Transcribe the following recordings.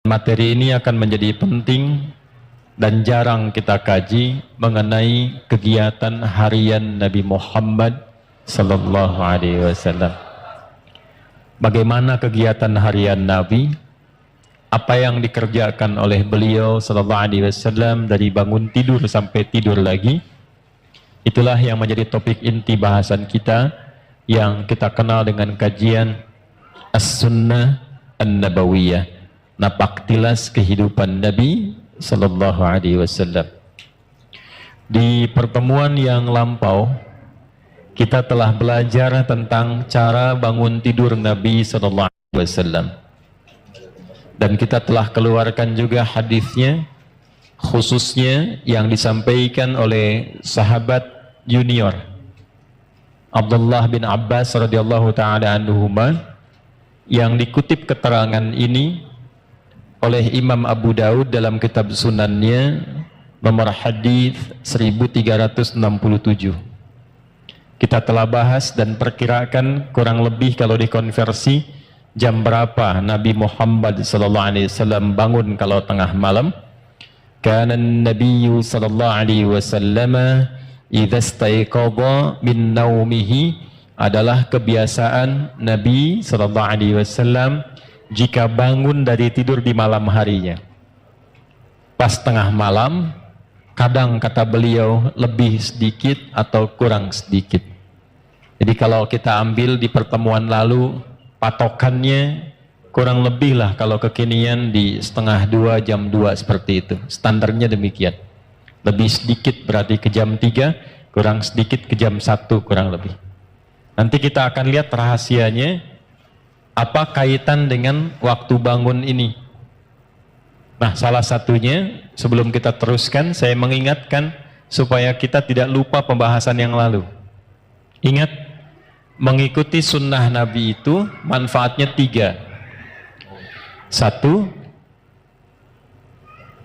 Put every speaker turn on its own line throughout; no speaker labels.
Materi ini akan menjadi penting dan jarang kita kaji mengenai kegiatan harian Nabi Muhammad sallallahu alaihi wasallam. Bagaimana kegiatan harian Nabi? Apa yang dikerjakan oleh beliau sallallahu alaihi wasallam dari bangun tidur sampai tidur lagi? Itulah yang menjadi topik inti bahasan kita yang kita kenal dengan kajian As-Sunnah An-Nabawiyah. Napaktilas kehidupan Nabi sallallahu alaihi wasallam. Di pertemuan yang lampau kita telah belajar tentang cara bangun tidur Nabi sallallahu alaihi wasallam. Dan kita telah keluarkan juga hadisnya, khususnya yang disampaikan oleh sahabat junior Abdullah bin Abbas radhiyallahu taala anhuma, yang dikutip keterangan ini oleh Imam Abu Daud dalam kitab Sunannya nomor hadis 1367. Kita telah bahas dan perkirakan kurang lebih kalau dikonversi jam berapa Nabi Muhammad sallallahu alaihi wasallam bangun kalau tengah malam. Kana an-nabiyyu sallallahu alaihi wasallam idza istayqadha min naumihi, adalah kebiasaan Nabi sallallahu alaihi wasallam jika bangun dari tidur di malam harinya. Pas tengah malam, kadang kata beliau lebih sedikit atau kurang sedikit. Jadi kalau kita ambil di pertemuan lalu, patokannya kurang lebih lah kalau kekinian di 1:30 jam 2 seperti itu. Standarnya demikian. Lebih sedikit berarti ke jam 3, kurang sedikit ke jam 1 kurang lebih. Nanti kita akan lihat rahasianya, apa kaitan dengan waktu bangun ini. Nah, salah satunya sebelum kita teruskan, saya mengingatkan supaya kita tidak lupa pembahasan yang lalu. Ingat, mengikuti sunnah Nabi itu manfaatnya 3. 1,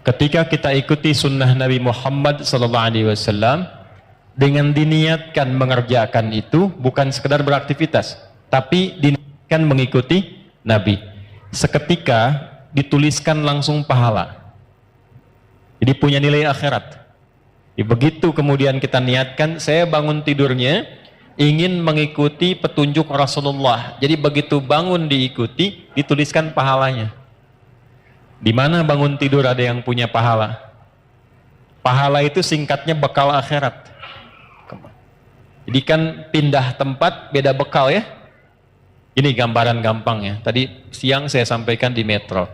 ketika kita ikuti sunnah Nabi Muhammad SAW dengan diniatkan mengerjakan itu, bukan sekedar beraktivitas, tapi kan mengikuti Nabi, seketika dituliskan langsung pahala, jadi punya nilai akhirat. Begitu kemudian kita niatkan, saya bangun tidurnya ingin mengikuti petunjuk Rasulullah, jadi begitu bangun diikuti, dituliskan pahalanya. Di mana bangun tidur ada yang punya pahala? Pahala itu singkatnya bekal akhirat. Jadi kan pindah tempat beda bekal ya. Ini gambaran gampangnya. Tadi siang saya sampaikan di Metro.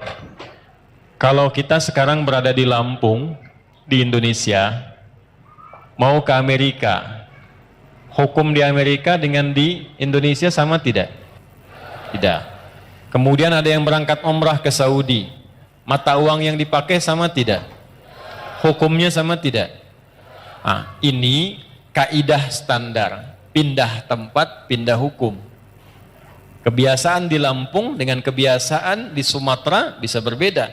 Kalau kita sekarang berada di Lampung, di Indonesia, mau ke Amerika, hukum di Amerika dengan di Indonesia sama tidak? Tidak. Kemudian ada yang berangkat umrah ke Saudi, mata uang yang dipakai sama tidak? Hukumnya sama tidak? Nah, ini kaidah standar, pindah tempat, pindah hukum. Kebiasaan di Lampung dengan kebiasaan di Sumatera bisa berbeda,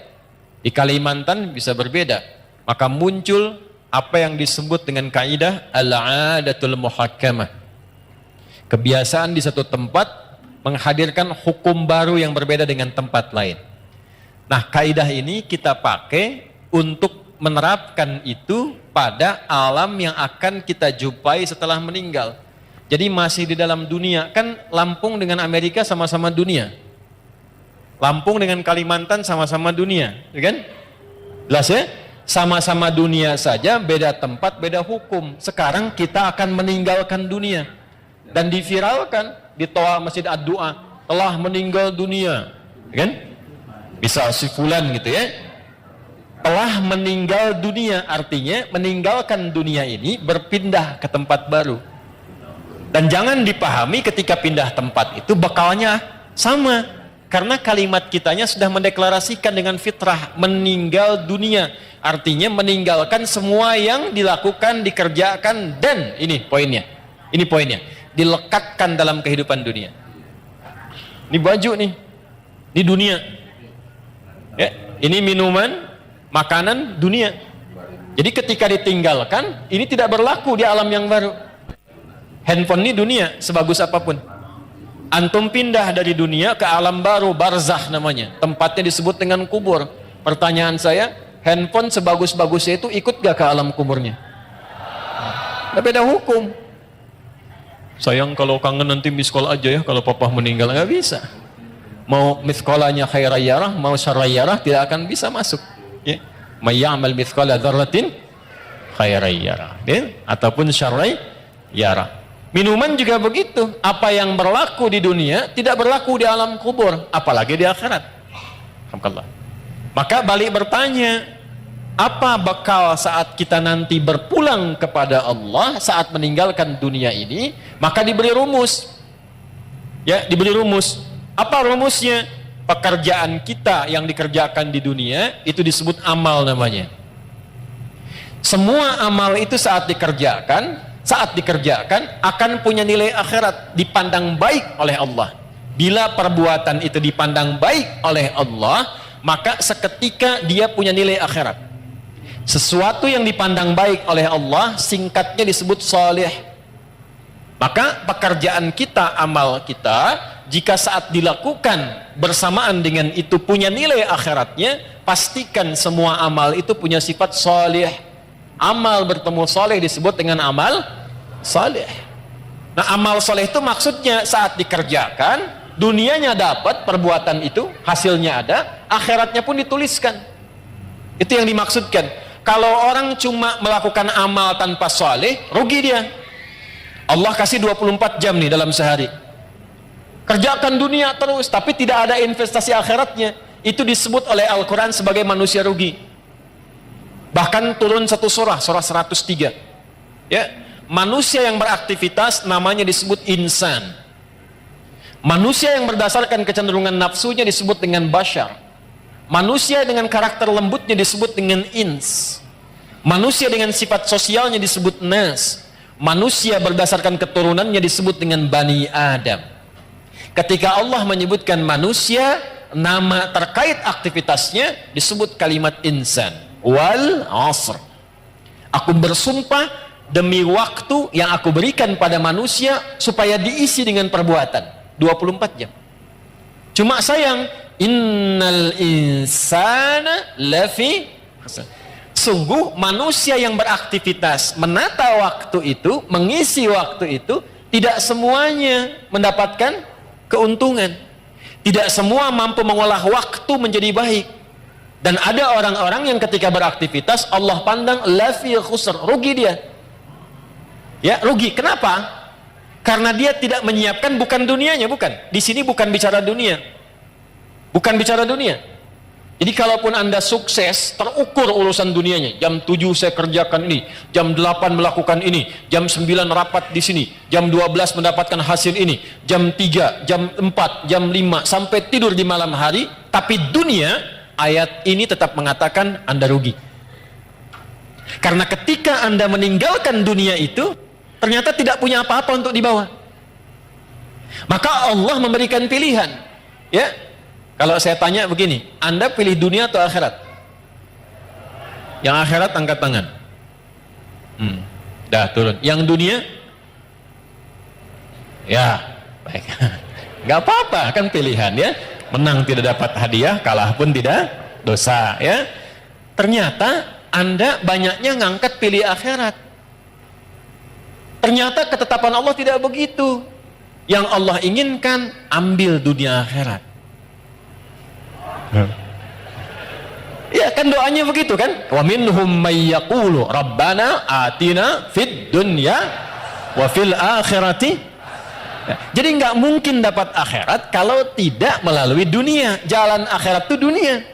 di Kalimantan bisa berbeda. Maka muncul apa yang disebut dengan kaidah al-'adatul muhakkamah. Kebiasaan di satu tempat menghadirkan hukum baru yang berbeda dengan tempat lain. Nah, kaidah ini kita pakai untuk menerapkan itu pada alam yang akan kita jumpai setelah meninggal. Jadi masih di dalam dunia, kan Lampung dengan Amerika sama-sama dunia. Lampung dengan Kalimantan sama-sama dunia, kan? Jelas ya? Sama-sama dunia saja, beda tempat, beda hukum. Sekarang kita akan meninggalkan dunia. Dan diviralkan di toa Masjid Ad-Du'a, telah meninggal dunia, kan? Bisa si fulan gitu ya. Telah meninggal dunia, artinya meninggalkan dunia ini, berpindah ke tempat baru. Dan jangan dipahami ketika pindah tempat itu bekalnya sama, karena kalimat kitanya sudah mendeklarasikan dengan fitrah meninggal dunia, artinya meninggalkan semua yang dilakukan, dikerjakan, dan ini poinnya, dilekatkan dalam kehidupan dunia. Ini baju nih, ini dunia ya, ini minuman, makanan, dunia. Jadi ketika ditinggalkan, ini tidak berlaku di alam yang baru. Handphone ini dunia, sebagus apapun. Antum pindah dari dunia ke alam baru, barzakh namanya. Tempatnya disebut dengan kubur. Pertanyaan saya, handphone sebagus-bagusnya itu ikut gak ke alam kuburnya? Gak beda hukum. Sayang kalau kangen nanti miskol aja ya kalau papa meninggal. Gak bisa. Mau miskolanya khairayyarah, mau syarrayyarah tidak akan bisa masuk. Ya. Mayyamal miskola dzarratin khairayyarah. Ya. Ataupun syarrayyarah. Minuman juga begitu. Apa yang berlaku di dunia tidak berlaku di alam kubur, apalagi di akhirat. Alhamdulillah. Maka balik bertanya, apa bekal saat kita nanti berpulang kepada Allah saat meninggalkan dunia ini? Maka diberi rumus. Ya, diberi rumus. Apa rumusnya? Pekerjaan kita yang dikerjakan di dunia itu disebut amal namanya. Semua amal itu saat dikerjakan akan punya nilai akhirat, dipandang baik oleh Allah. Bila perbuatan itu dipandang baik oleh Allah, maka seketika dia punya nilai akhirat. Sesuatu yang dipandang baik oleh Allah singkatnya disebut salih. Maka pekerjaan kita, amal kita, jika saat dilakukan bersamaan dengan itu punya nilai akhiratnya, pastikan semua amal itu punya sifat salih. Amal bertemu salih disebut dengan amal salih. Nah, amal salih itu maksudnya saat dikerjakan dunianya dapat perbuatan itu, hasilnya ada, akhiratnya pun dituliskan. Itu yang dimaksudkan. Kalau orang cuma melakukan amal tanpa saleh, rugi dia. Allah kasih 24 jam nih dalam sehari. Kerjakan dunia terus, tapi tidak ada investasi akhiratnya. Itu disebut oleh Al-Quran sebagai manusia rugi. Bahkan turun satu surah 103. Ya, manusia yang beraktivitas namanya disebut insan. Manusia yang berdasarkan kecenderungan nafsunya disebut dengan bashar. Manusia dengan karakter lembutnya disebut dengan ins. Manusia dengan sifat sosialnya disebut nas. Manusia berdasarkan keturunannya disebut dengan bani Adam. Ketika Allah menyebutkan manusia, nama terkait aktivitasnya disebut kalimat insan. Wal asr. Aku bersumpah demi waktu yang aku berikan pada manusia supaya diisi dengan perbuatan. 24 jam. Cuma sayang, innal insana lafi, sungguh manusia yang beraktivitas menata waktu itu, mengisi waktu itu, tidak semuanya mendapatkan keuntungan. Tidak semua mampu mengolah waktu menjadi baik. Dan ada orang-orang yang ketika beraktivitas Allah pandang lafi khusr, rugi dia. Ya, rugi. Kenapa? Karena dia tidak menyiapkan bukan dunianya, bukan. Di sini bukan bicara dunia. Bukan bicara dunia. Jadi kalaupun Anda sukses, terukur urusan dunianya. Jam 7 saya kerjakan ini, jam 8 melakukan ini, jam 9 rapat di sini, jam 12 mendapatkan hasil ini, jam 3, jam 4, jam 5 sampai tidur di malam hari, tapi dunia, ayat ini tetap mengatakan Anda rugi. Karena ketika Anda meninggalkan dunia itu, ternyata tidak punya apa-apa untuk dibawa. Maka Allah memberikan pilihan. Ya, kalau saya tanya begini, Anda pilih dunia atau akhirat? Yang akhirat angkat tangan. Dah turun. Yang dunia? Ya, baik. Gak apa-apa, kan pilihan ya. Menang tidak dapat hadiah, kalah pun tidak dosa ya. Ternyata Anda banyaknya ngangkat pilih akhirat. Ternyata ketetapan Allah tidak begitu. Yang Allah inginkan, ambil dunia akhirat. Ya kan doanya begitu kan? Wa minhum may yaqulu rabbana atina fid dunya wa fil akhirati. Jadi nggak mungkin dapat akhirat kalau tidak melalui dunia. Jalan akhirat itu dunia.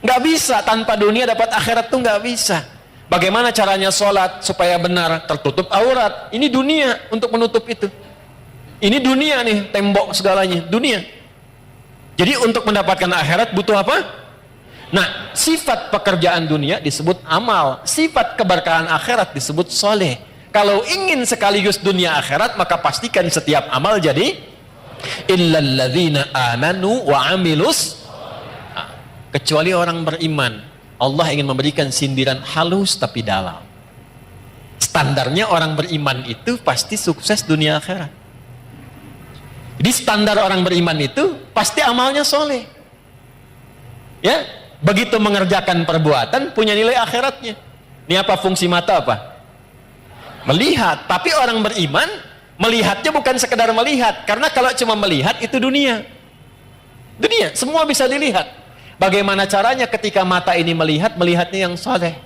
Nggak bisa tanpa dunia dapat akhirat tuh nggak bisa. Bagaimana caranya sholat supaya benar? Tertutup aurat. Ini dunia untuk menutup itu. Ini dunia nih, tembok segalanya. Dunia. Jadi untuk mendapatkan akhirat butuh apa? Nah, sifat pekerjaan dunia disebut amal. Sifat keberkahan akhirat disebut soleh. Kalau ingin sekaligus dunia akhirat, maka pastikan setiap amal jadi illalladzina amanu wa amilus. Kecuali orang beriman. Allah ingin memberikan sindiran halus tapi dalam. Standarnya orang beriman itu pasti sukses dunia akhirat. Jadi standar orang beriman itu pasti amalnya soleh. Ya, begitu mengerjakan perbuatan punya nilai akhiratnya. Ini apa fungsi mata apa? Melihat. Tapi orang beriman melihatnya bukan sekedar melihat, karena kalau cuma melihat itu dunia, semua bisa dilihat. Bagaimana caranya ketika mata ini melihatnya yang saleh?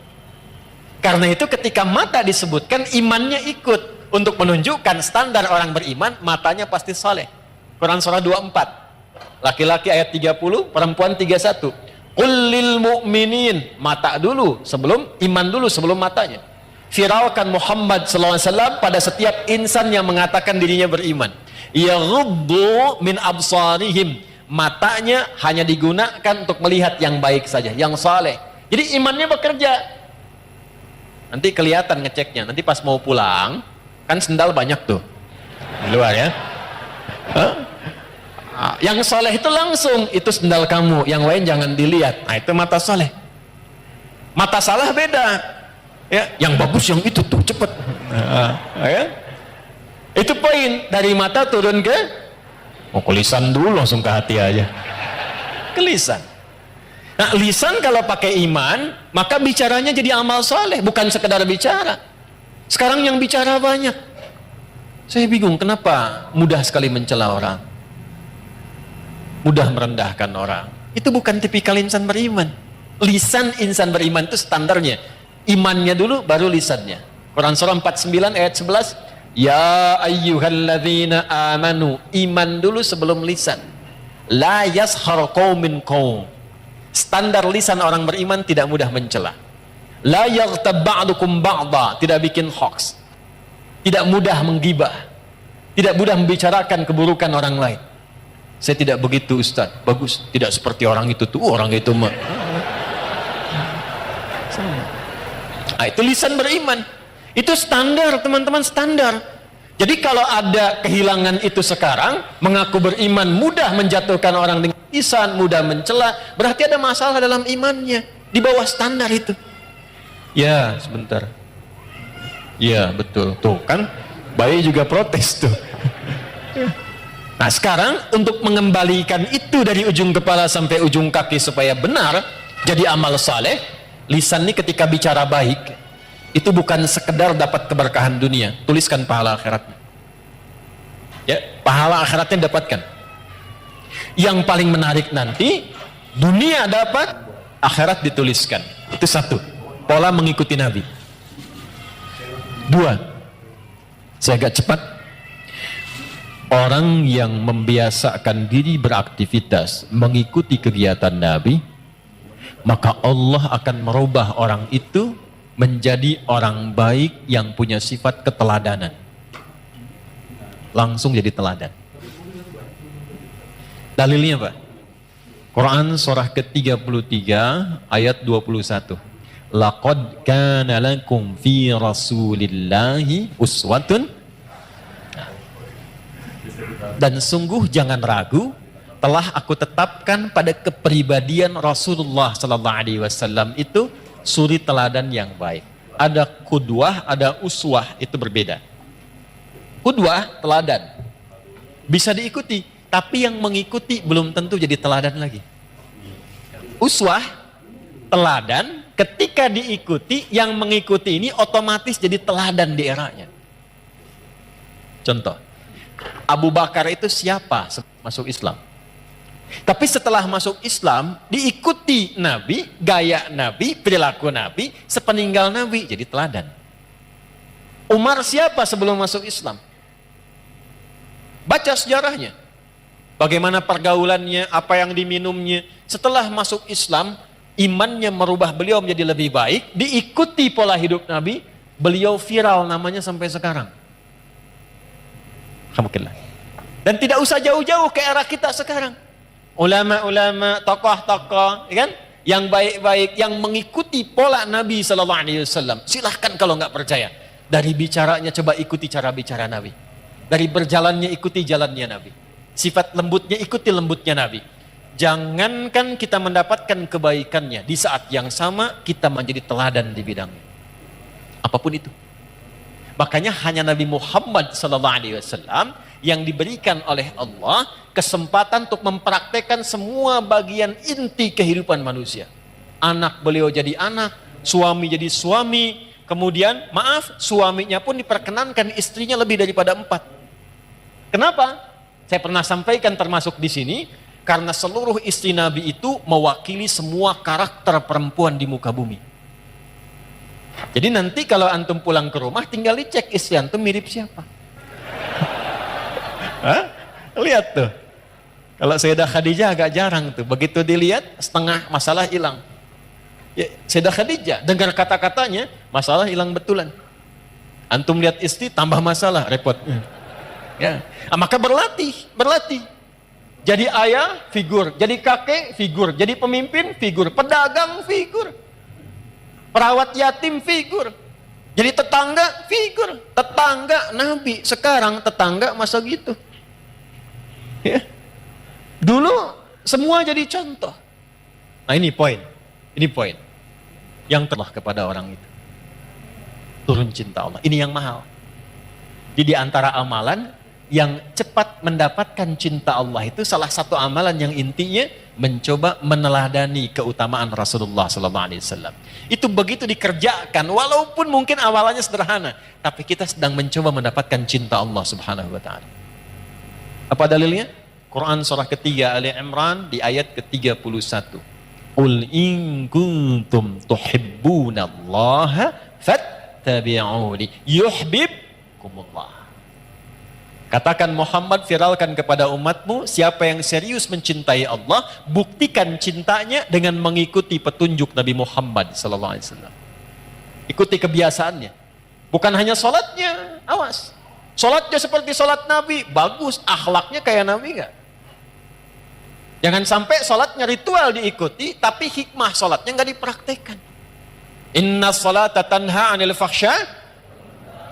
Karena itu ketika mata disebutkan, imannya ikut untuk menunjukkan standar orang beriman, matanya pasti saleh. Quran surah 24, laki-laki ayat 30, perempuan 31. Qul lil mu'minin, mata dulu sebelum iman, dulu sebelum matanya. Viralkan Muhammad SAW pada setiap insan yang mengatakan dirinya beriman, yaghuddu min absarihim, matanya hanya digunakan untuk melihat yang baik saja, yang saleh. Jadi imannya bekerja. Nanti kelihatan ngeceknya, nanti pas mau pulang kan sendal banyak tuh di luar ya. Yang saleh itu langsung, itu sendal kamu, yang lain jangan dilihat. Nah itu mata saleh. Mata salah beda ya, yang bagus yang itu tuh cepet. Ya. Itu poin, dari mata turun ke lisan dulu, langsung ke hati aja, ke lisan. Nah lisan kalau pakai iman, maka bicaranya jadi amal saleh, bukan sekedar bicara. Sekarang yang bicara banyak. Saya bingung kenapa mudah sekali mencela orang, mudah merendahkan orang. Itu bukan tipikal insan beriman. Lisan insan beriman itu standarnya imannya dulu, baru lisannya. Quran surah 49 ayat 11, ya ayyuhalladzina amanu, iman dulu sebelum lisan. La yashar qaumin qaum, standar lisan orang beriman tidak mudah mencela. La yaghtab ba'dukum ba'da, tidak bikin hoax, tidak mudah menggibah, tidak mudah membicarakan keburukan orang lain. Saya tidak begitu Ustaz, bagus, tidak seperti orang itu tuh, orang itu mah. Nah, itu lisan beriman. Itu standar teman-teman, standar. Jadi kalau ada kehilangan itu sekarang, mengaku beriman mudah menjatuhkan orang dengan lisan, mudah mencela, berarti ada masalah dalam imannya, di bawah standar itu. Ya sebentar, ya betul, tuh kan bayi juga protes tuh. Nah sekarang untuk mengembalikan itu dari ujung kepala sampai ujung kaki supaya benar jadi amal saleh, lisan ini ketika bicara baik itu bukan sekedar dapat keberkahan dunia, tuliskan pahala akhiratnya. Ya, pahala akhiratnya dapatkan. Yang paling menarik nanti, dunia dapat, akhirat dituliskan. Itu satu, pola mengikuti Nabi. Dua, saya agak cepat. Orang yang membiasakan diri beraktivitas mengikuti kegiatan Nabi, maka Allah akan merubah orang itu menjadi orang baik yang punya sifat keteladanan. Langsung jadi teladan. Dalilnya apa? Quran surah ke-33 ayat 21. Laqad kana lakum fi rasulillahi uswatun, dan sungguh jangan ragu, telah aku tetapkan pada kepribadian Rasulullah sallallahu alaihi wasallam itu suri teladan yang baik. Ada qudwah, ada uswah, itu berbeda. Qudwah, teladan, bisa diikuti, tapi yang mengikuti belum tentu jadi teladan lagi. Uswah, teladan, ketika diikuti, yang mengikuti ini otomatis jadi teladan di eranya. Contoh, Abu Bakar itu siapa masuk Islam? Tapi setelah masuk Islam, diikuti Nabi, gaya Nabi, perilaku Nabi, sepeninggal Nabi, jadi teladan. Umar siapa sebelum masuk Islam? Baca sejarahnya. Bagaimana pergaulannya, apa yang diminumnya. Setelah masuk Islam, imannya merubah beliau menjadi lebih baik, diikuti pola hidup Nabi, beliau viral namanya sampai sekarang. Alhamdulillah. Dan tidak usah jauh-jauh ke era kita sekarang. Ulama-ulama, tokoh-tokoh, ya kan? Yang baik-baik, yang mengikuti pola Nabi Sallallahu Alaihi Wasallam. Silahkan kalau nggak percaya. Dari bicaranya coba ikuti cara bicara Nabi. Dari berjalannya ikuti jalannya Nabi. Sifat lembutnya ikuti lembutnya Nabi. Jangankan kita mendapatkan kebaikannya, di saat yang sama kita menjadi teladan di bidangnya. Apapun itu. Makanya hanya Nabi Muhammad Sallallahu Alaihi Wasallam yang diberikan oleh Allah kesempatan untuk mempraktekkan semua bagian inti kehidupan manusia.
anak beliau jadi anak, suami jadi suami, kemudian maaf, suaminya pun diperkenankan istrinya lebih daripada 4. Kenapa? Saya pernah sampaikan termasuk di sini, karena seluruh istri Nabi itu mewakili semua karakter perempuan di muka bumi. Jadi nanti kalau antum pulang ke rumah tinggal dicek istri antum mirip siapa. Hah? Lihat tuh. Kalau Sayyidah Khadijah agak jarang tuh. Begitu dilihat setengah masalah hilang. Ya, Sayyidah Khadijah dengar kata-katanya masalah hilang betulan. Antum lihat istri tambah masalah repot. Ya. Maka berlatih. Jadi ayah figur, jadi kakek figur, jadi pemimpin figur, pedagang figur. Perawat yatim figur. Jadi tetangga figur. Tetangga Nabi. Sekarang tetangga masa gitu. Ya. Dulu semua jadi contoh. Nah ini poin. Ini poin. Yang telah kepada orang itu. Turun cinta Allah. Ini yang mahal. Jadi di antara amalan yang cepat mendapatkan cinta Allah itu salah satu amalan yang intinya mencoba meneladani keutamaan Rasulullah SAW. Itu begitu dikerjakan, walaupun mungkin awalannya sederhana, tapi kita sedang mencoba mendapatkan cinta Allah Subhanahu Wa Taala. Apa dalilnya? Quran surah ketiga Ali Imran di ayat ke-31. Qul in kuntum tuhibbunallaha fattabi'uni yuhibbukumullah. Katakan Muhammad, viralkan kepada umatmu, siapa yang serius mencintai Allah, buktikan cintanya dengan mengikuti petunjuk Nabi Muhammad SAW. Ikuti kebiasaannya. Bukan hanya sholatnya, awas. Sholatnya seperti sholat Nabi, bagus. Akhlaknya kayak Nabi enggak? Jangan sampai sholatnya ritual diikuti, tapi hikmah sholatnya enggak dipraktekkan. Inna sholata tanha anil fahsya.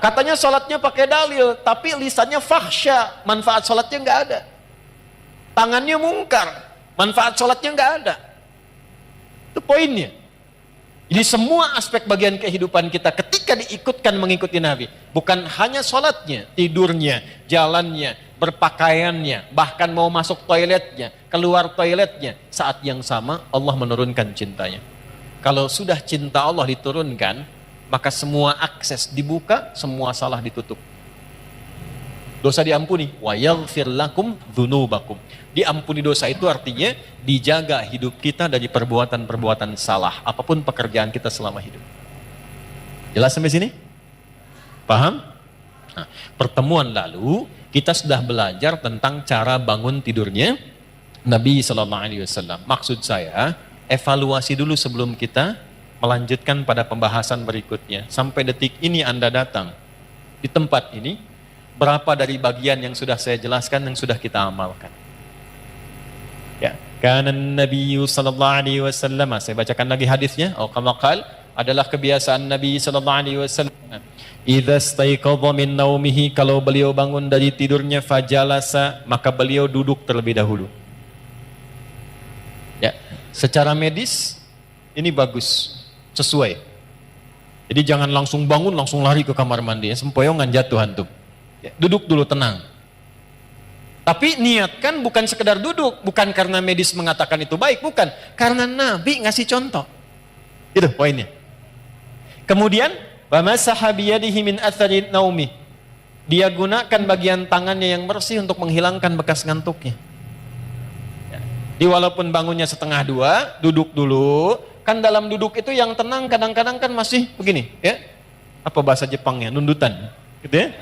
Katanya sholatnya pakai dalil, tapi lisannya fahsya, manfaat sholatnya nggak ada. Tangannya mungkar, manfaat sholatnya nggak ada. Itu poinnya. Jadi semua aspek bagian kehidupan kita ketika diikutkan mengikuti Nabi, bukan hanya sholatnya, tidurnya, jalannya, berpakaiannya, bahkan mau masuk toiletnya, keluar toiletnya, saat yang sama Allah menurunkan cintanya. Kalau sudah cinta Allah diturunkan, maka semua akses dibuka, semua salah ditutup. Dosa diampuni, wa yaghfir lakum dzunubakum. Diampuni dosa itu artinya dijaga hidup kita dari perbuatan-perbuatan salah, apapun pekerjaan kita selama hidup. Jelas sampai sini? Paham? Nah, pertemuan lalu kita sudah belajar tentang cara bangun tidurnya Nabi SAW. Maksud saya, evaluasi dulu sebelum kita melanjutkan pada pembahasan berikutnya. Sampai detik ini Anda datang di tempat ini, berapa dari bagian yang sudah saya jelaskan yang sudah kita amalkan? Ya, kana Nabi sallallahu alaihi wasallam, saya bacakan lagi hadisnya, atau kama qala, adalah kebiasaan Nabi sallallahu alaihi wasallam. Idza staiqadha min naumihi, kalau beliau bangun dari tidurnya, fajalasa, maka beliau duduk terlebih dahulu. Ya, secara medis ini bagus. Sesuai. Jadi jangan langsung bangun, langsung lari ke kamar mandi, sempoyongan jatuh antum. Ya, duduk dulu tenang. Tapi niatkan bukan sekedar duduk, bukan karena medis mengatakan itu baik, bukan. Karena Nabi ngasih contoh. Itu poinnya. Kemudian, wa masaha biyadihi min athari naumi. Dia gunakan bagian tangannya yang bersih untuk menghilangkan bekas ngantuknya. Ya. Jadi walaupun bangunnya 1:30, duduk dulu. Kan dalam duduk itu yang tenang kadang-kadang kan masih begini, ya. Apa bahasa Jepangnya? Nundutan, gitu ya.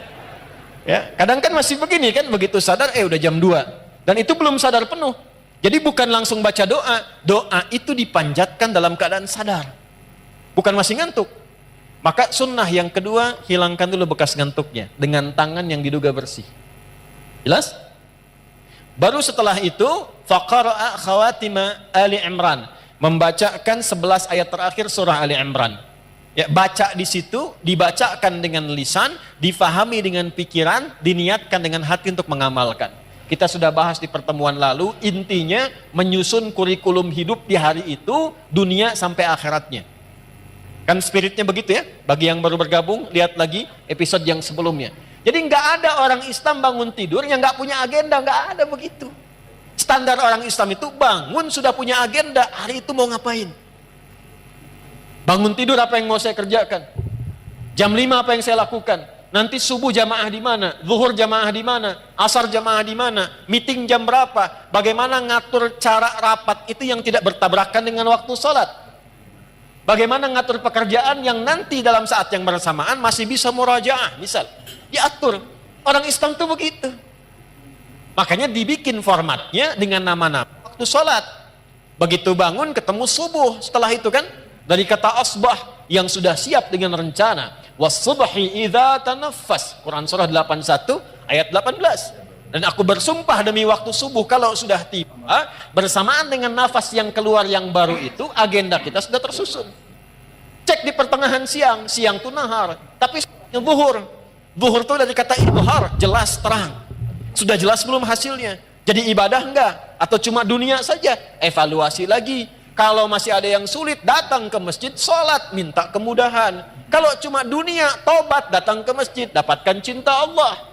Ya, kadang kan masih begini kan, begitu sadar udah jam 2. Dan itu belum sadar penuh. Jadi bukan langsung baca doa. Doa itu dipanjatkan dalam keadaan sadar. Bukan masih ngantuk. Maka sunnah yang kedua, hilangkan dulu bekas ngantuknya dengan tangan yang diduga bersih. Jelas? Baru setelah itu, faqara'a khawatima Ali Imran. Membacakan 11 ayat terakhir surah Ali Imran. Ya, baca di situ, dibacakan dengan lisan, difahami dengan pikiran, diniatkan dengan hati untuk mengamalkan. Kita sudah bahas di pertemuan lalu, intinya menyusun kurikulum hidup di hari itu, dunia sampai akhiratnya. Kan spiritnya begitu ya? Bagi yang baru bergabung, lihat lagi episode yang sebelumnya. Jadi nggak ada orang Islam bangun tidur yang nggak punya agenda, nggak ada begitu. Standar orang Islam itu bangun sudah punya agenda, hari itu mau ngapain. Bangun tidur apa yang mau saya kerjakan? Jam 5 apa yang saya lakukan? Nanti subuh jamaah di mana? Zuhur jamaah di mana? Asar jamaah di mana? Meeting jam berapa? Bagaimana ngatur cara rapat itu yang tidak bertabrakan dengan waktu sholat? Bagaimana ngatur pekerjaan yang nanti dalam saat yang bersamaan masih bisa murajaah? Misal, diatur. Orang Islam itu begitu. Makanya dibikin formatnya dengan nama-nama waktu sholat. Begitu bangun ketemu subuh. Setelah itu kan, dari kata asbah yang sudah siap dengan rencana. Was-subhi idza tanaffas. Quran surah 81 ayat 18. Dan aku bersumpah demi waktu subuh kalau sudah tiba, bersamaan dengan nafas yang keluar yang baru itu, agenda kita sudah tersusun. Cek di pertengahan siang, siang itu nahar, tapi zuhur. Zuhur itu dari kata ibhar, jelas terang. Sudah jelas belum hasilnya? Jadi ibadah enggak? Atau cuma dunia saja? Evaluasi lagi. Kalau masih ada yang sulit, datang ke masjid, sholat, minta kemudahan. Kalau cuma dunia, tobat, datang ke masjid, dapatkan cinta Allah.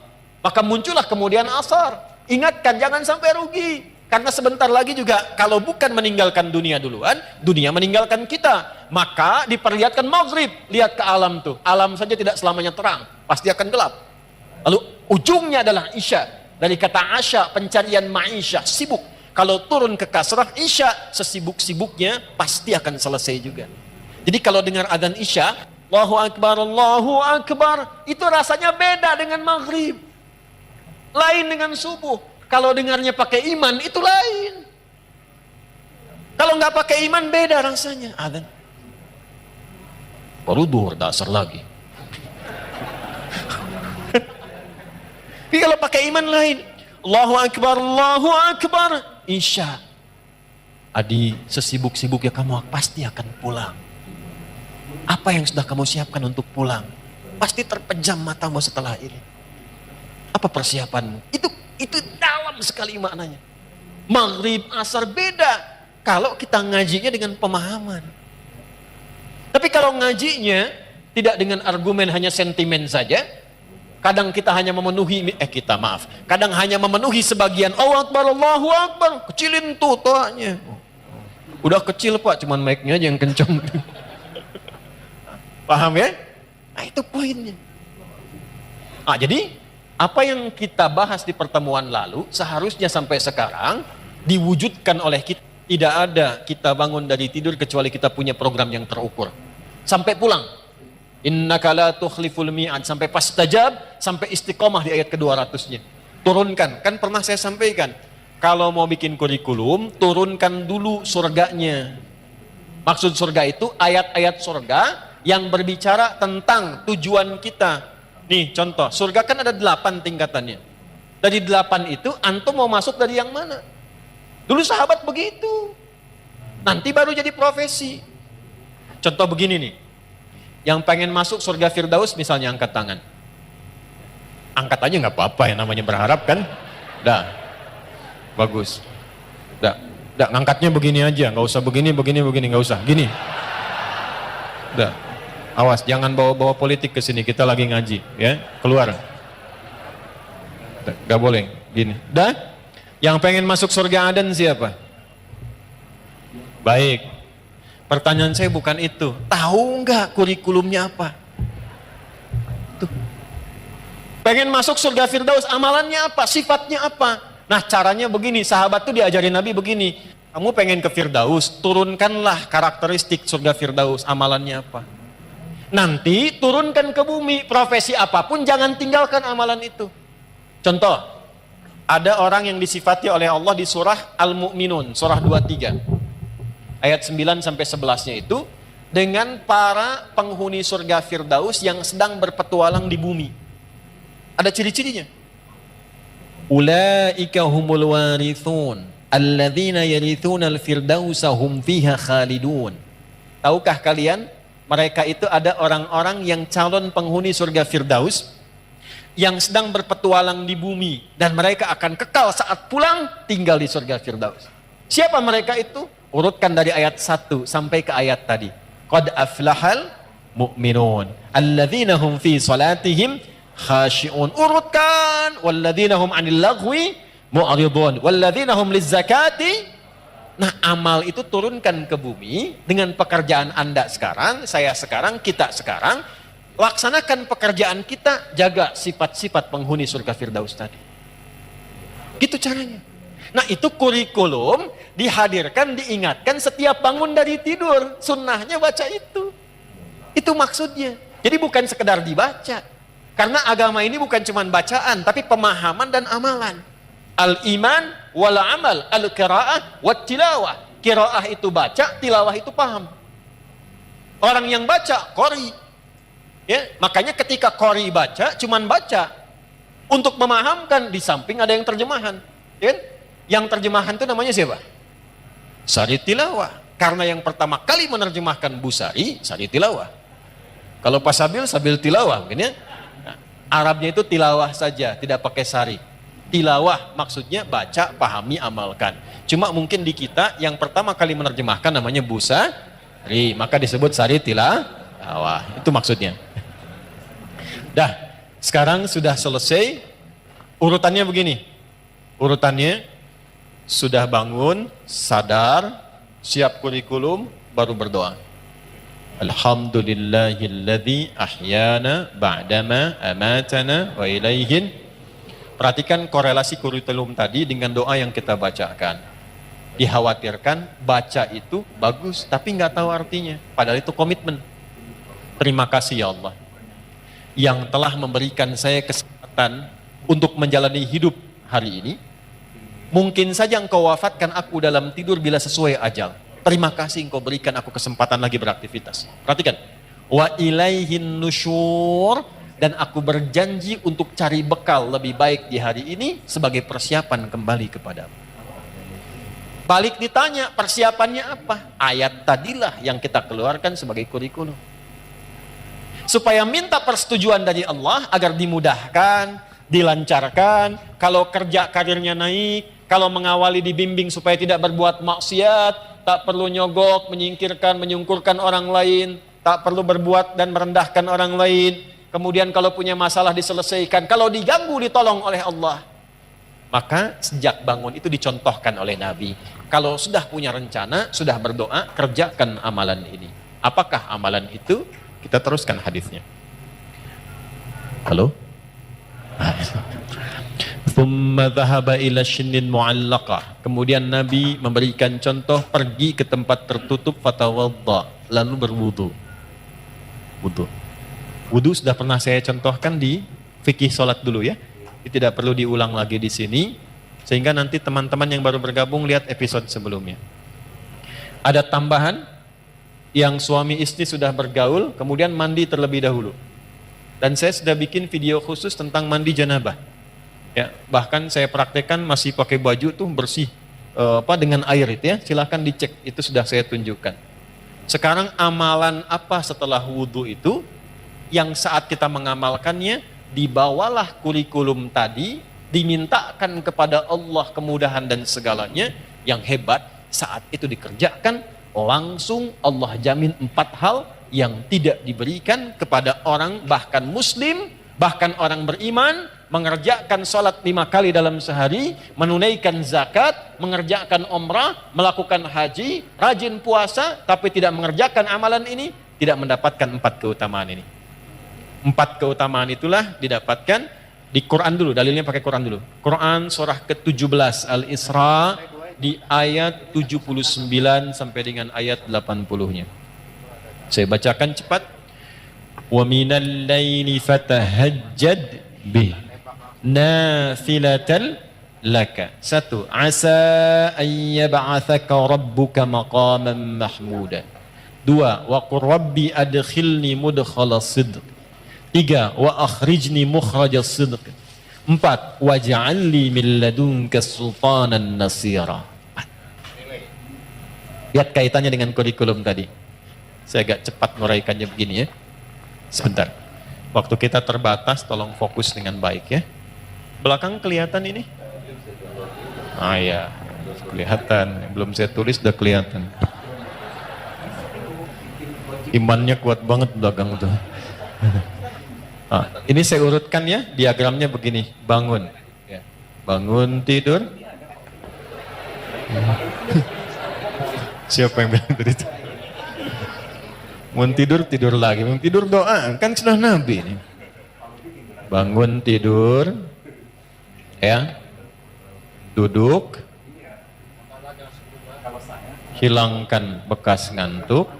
Maka muncullah kemudian asar. Ingatkan, jangan sampai rugi. Karena sebentar lagi juga, kalau bukan meninggalkan dunia duluan, dunia meninggalkan kita. Maka diperlihatkan maghrib. Lihat ke alam tuh. Alam saja tidak selamanya terang. Pasti akan gelap. Lalu ujungnya adalah isya. Dari kata asya, pencarian ma'isyah, sibuk. Kalau turun ke kasrah isya, sesibuk-sibuknya pasti akan selesai juga. Jadi kalau dengar adzan isya, Allahu Akbar, itu rasanya beda dengan maghrib. Lain dengan subuh. Kalau dengarnya pakai iman, itu lain. Kalau nggak pakai iman, beda rasanya. Adzan. Baru duhur dasar lagi. Tapi kalau pakai iman lain. Allahu Akbar, Isya. Adi, sesibuk-sibuk ya kamu pasti akan pulang. Apa yang sudah kamu siapkan untuk pulang? Pasti terpejam matamu setelah ini. Apa persiapanmu? Itu dalam sekali maknanya. Maghrib, asar beda. Kalau kita ngajinya dengan pemahaman. Tapi kalau ngajinya tidak dengan argumen hanya sentimen saja, kadang kita hanya memenuhi, kadang hanya memenuhi sebagian. Allahu Akbar, kecilin tuh toanya. Udah kecil Pak, cuman mic-nya aja yang kenceng. Paham ya? Nah itu poinnya. Jadi apa yang kita bahas di pertemuan lalu seharusnya sampai sekarang diwujudkan oleh kita. Tidak ada kita bangun dari tidur kecuali kita punya program yang terukur. Sampai pulang. Innaka la tukhliful mi'ad, sampai pastajab, sampai istiqomah di ayat ke-200-nya. Turunkan, kan pernah saya sampaikan. Kalau mau bikin kurikulum, turunkan dulu surganya. Maksud surga itu ayat-ayat surga yang berbicara tentang tujuan kita. Nih contoh, surga kan ada 8 tingkatannya. Dari 8 itu, antum mau masuk dari yang mana? Dulu sahabat begitu. Nanti baru jadi profesi. Contoh begini nih. Yang pengen masuk surga Firdaus misalnya angkat tangan. Angkat aja nggak apa-apa ya, namanya berharap kan. Dah, bagus. Dah, ngangkatnya begini aja, nggak usah begini, nggak usah. Gini. Dah, awas jangan bawa-bawa politik ke sini, kita lagi ngaji, ya. Keluar. Dah, nggak boleh. Gini. Dah, yang pengen masuk surga Aden siapa? Baik. Pertanyaan saya bukan itu. Tahu nggak kurikulumnya apa? Tuh. Pengen masuk surga Firdaus, amalannya apa? Sifatnya apa? Nah caranya begini, sahabat tuh diajarin Nabi begini. Kamu pengen ke Firdaus, turunkanlah karakteristik surga Firdaus, amalannya apa? Nanti turunkan ke bumi, profesi apapun jangan tinggalkan amalan itu. Contoh, ada orang yang disifati oleh Allah di surah Al-Mu'minun, surah 23. Ayat 9 sampai 11-nya itu dengan para penghuni surga Firdaus yang sedang berpetualang di bumi. Ada ciri-cirinya. Ulaika humul warithun alladzina yarithuna al-firdausa hum fiha khalidun. Tahukah kalian, mereka itu ada orang-orang yang calon penghuni surga Firdaus yang sedang berpetualang di bumi dan mereka akan kekal saat pulang tinggal di surga Firdaus. Siapa mereka itu? Urutkan dari ayat 1 sampai ke ayat tadi. Qad aflahal mu'minun alladzina hum fi salatihim khashi'un. Urutkan walladzina hum 'anil lagwi mu'ridun walladzina hum lizzakati Nah, amal itu turunkan ke bumi dengan pekerjaan Anda sekarang, saya sekarang, kita sekarang. Laksanakan pekerjaan kita, jaga sifat-sifat penghuni surga Firdaus tadi. Gitu caranya. Nah, itu kurikulum dihadirkan, diingatkan setiap bangun dari tidur. Sunnahnya baca itu. Itu maksudnya. Jadi bukan sekedar dibaca. Karena agama ini bukan cuma bacaan, tapi pemahaman dan amalan. Al-iman wal amal, al-qiraah wat tilawah. Qiraah itu baca, tilawah itu paham. Orang yang baca, qori. Ya, makanya ketika qori baca, cuman baca. Untuk memahamkan, di samping ada yang terjemahan. Ya? Yang terjemahan itu namanya siapa? Sari tilawah. Karena yang pertama kali menerjemahkan Busari, Sari tilawah. Kalau Pak Sabil tilawah. Mungkin ya. Nah, Arabnya itu tilawah saja, tidak pakai sari. Tilawah maksudnya baca, pahami, amalkan. Cuma mungkin di kita yang pertama kali menerjemahkan namanya Busari, maka disebut Sari tilawah. Itu maksudnya. Dah, sekarang sudah selesai. Urutannya begini. Urutannya sudah bangun, sadar, siap kurikulum, baru berdoa. Alhamdulillahilladzi ahyana ba'dama amatana wa ilaihin. Perhatikan korelasi kurikulum tadi dengan doa yang kita bacakan. Dikhawatirkan baca itu bagus tapi nggak tahu artinya. Padahal itu komitmen. Terima kasih ya Allah yang telah memberikan saya kesempatan untuk menjalani hidup hari ini. Mungkin saja engkau wafatkan aku dalam tidur bila sesuai ajal. Terima kasih engkau berikan aku kesempatan lagi beraktivitas. Perhatikan. Wa ilaihin nusyur, dan aku berjanji untuk cari bekal lebih baik di hari ini sebagai persiapan kembali kepadamu. Balik ditanya, persiapannya apa? Ayat tadilah yang kita keluarkan sebagai kurikulum. Supaya minta persetujuan dari Allah agar dimudahkan, dilancarkan, kalau kerja karirnya naik, kalau mengawali dibimbing supaya tidak berbuat maksiat, tak perlu nyogok, menyingkirkan, menyungkurkan orang lain, tak perlu berbuat dan merendahkan orang lain. Kemudian kalau punya masalah diselesaikan, kalau diganggu ditolong oleh Allah. Maka sejak bangun itu dicontohkan oleh Nabi. Kalau sudah punya rencana, sudah berdoa, kerjakan amalan ini. Apakah amalan itu? Kita teruskan hadisnya. Halo? Thumma dhahaba ila syinnin mu'allaqah. Kemudian Nabi memberikan contoh, pergi ke tempat tertutup, fatawadda, lalu berwudu. Wudu sudah pernah saya contohkan di fikih salat dulu ya. Tidak perlu diulang lagi di sini, sehingga nanti teman-teman yang baru bergabung lihat episode sebelumnya. Ada tambahan, yang suami istri sudah bergaul, kemudian mandi terlebih dahulu. Dan saya sudah bikin video khusus tentang mandi janabah. Ya, bahkan saya praktekkan masih pakai baju tuh bersih dengan air itu ya. Silahkan dicek, itu sudah saya tunjukkan. Sekarang amalan apa setelah wudhu itu yang saat kita mengamalkannya dibawalah kurikulum tadi, dimintakan kepada Allah kemudahan dan segalanya. Yang hebat saat itu dikerjakan, langsung Allah jamin 4 hal yang tidak diberikan kepada orang bahkan muslim, bahkan orang beriman, mengerjakan sholat 5 kali dalam sehari, menunaikan zakat, mengerjakan umrah, melakukan haji, rajin puasa, tapi tidak mengerjakan amalan ini, tidak mendapatkan 4 keutamaan ini. 4 keutamaan itulah didapatkan di Quran dulu, dalilnya pakai Quran dulu. Quran surah ke-17 Al-Isra di ayat 79 sampai dengan ayat 80-nya. Saya bacakan cepat. Wa minal laili fatahajjad bih nafilatan laka. 1. Asa an yab'athaka rabbuka maqaman mahmuda. 2. Wa qur rabbi adkhilni mudkhala sidq. 3. Wa akhrijni mukhraja sidq. 4. Waj'alni min ladunka sultanan nasira. Lihat kaitannya dengan kurikulum tadi. Saya agak cepat nguraikannya begini ya. Sebentar. Waktu kita terbatas, tolong fokus dengan baik ya. Belakang kelihatan ini? Ah ya, kelihatan. Belum saya tulis udah kelihatan. Imannya kuat banget belakang tuh. Nah, ini saya urutkan ya, diagramnya begini, bangun, bangun tidur, Siapa yang bilang tadi itu? Mau tidur, tidur lagi. Mau tidur doa. Kan sudah Nabi ini. Bangun tidur. Ya. Duduk. Hilangkan bekas ngantuk.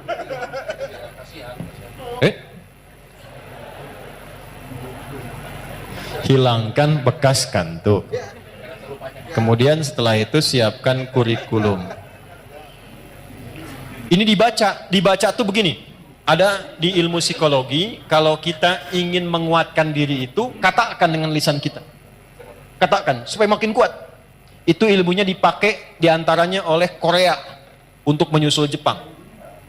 Hilangkan bekas ngantuk. Kemudian setelah itu siapkan kurikulum. Ini dibaca tuh begini. Ada di ilmu psikologi, kalau kita ingin menguatkan diri itu, katakan dengan lisan kita. Katakan, supaya makin kuat. Itu ilmunya dipakai diantaranya oleh Korea untuk menyusul Jepang.